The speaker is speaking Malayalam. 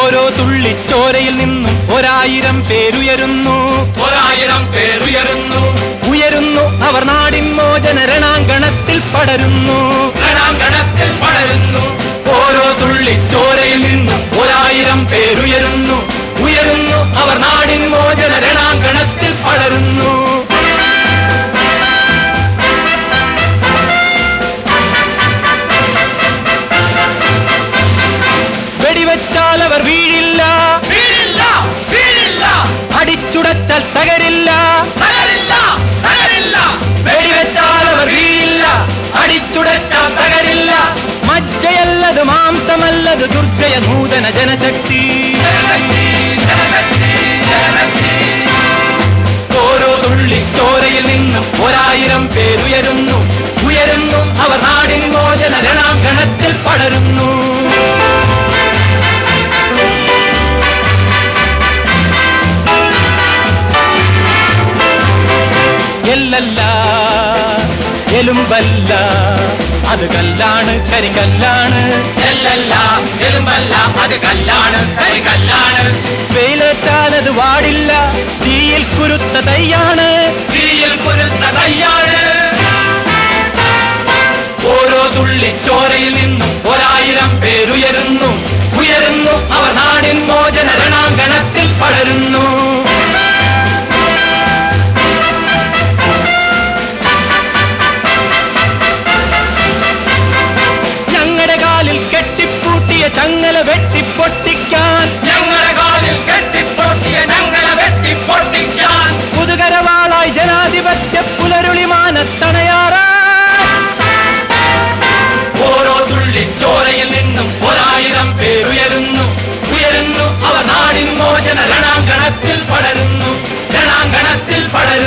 ഓരോ തുള്ളിച്ചോരയിൽ നിന്നും 1000 പേരുയരുന്നു, 1000 പേരുയരുന്നു. ഉയരുന്നു അവർ നാടിൻ മോചന രണാങ്കണത്തിൽ പടരുന്നു, രണാങ്കണത്തിൽ പടരുന്നു. ഓരോ തുള്ളിച്ചോരയിൽ നിന്നും 1000 പേരുയരുന്നു, ഉയരുന്നു അവർ നാടിൻ മോചന രണാങ്കണത്തിൽ പടരുന്നു. വെടിവെച്ചാൽ അവർ വീഴില്ല, വീഴില്ല, വീഴില്ല. അടിച്ചുടച്ചാൽ തകരില്ല, തകരില്ല, തകരില്ല. വെടിവെച്ചാൽ അവർ വീഴില്ല, അടിച്ചുടച്ചാൽ തകരില്ല. മജ്ജയല്ലത് മാംസമല്ലത് ദുർജയ നൂതന ജനശക്തി. ജനശക്തി, ജനശക്തി, ജനശക്തി. ഓരോ തുള്ളിച്ചോരയിൽ നിന്നും 1000 പേരുയരുന്നു, ഉയരുന്നു അവർ നാടിൻ മോചന രണാങ്കണത്തിൽ പടരുന്നു. എല്ലല്ല എലുമ്പല്ല അത് കല്ലാണ്, കരിങ്കല്ലാണ്. എല്ലല്ല എലുമ്പല്ല അത് കല്ലാണ്, കരികല്ലാണ്. വെയിലേറ്റാൽ അത് വാടില്ല, തീയിൽ കുരുത്ത തൈയാണ്, തീയിൽ കുരുത്ത തയ്യാണ്. ഓരോ തുള്ളിച്ചോരയിൽ നിന്നും 1000 പേരുയരുന്നു, ഉയരുന്നു അവർ നാടിൻ മോചന രണാങ്കണത്തിൽ പടരുന്നു. ഞങ്ങളുടെ കാലിൽ കെട്ടിപ്പൂട്ടിയ ചങ്ങല വെട്ടിപ്പൊട്ടിക്കാൻ, ഞങ്ങളുടെ കാലിൽ കെട്ടിപ്പൊട്ടിയ ഞങ്ങളെ വെട്ടിപ്പൊട്ടിക്കാൻ. പുതുകരവാളായി ജനാധിപത്യ പുലരുളിമാനത്തണയാറാ. ഓരോ തുള്ളിച്ചോരയിൽ നിന്നും 1000 പേരുയരുന്നു, ഉയരുന്നു അവർ നാടിൻ മോചന രണാങ്കണത്തിൽ പടരുന്നു, രണാങ്കണത്തിൽ പടരുന്നു.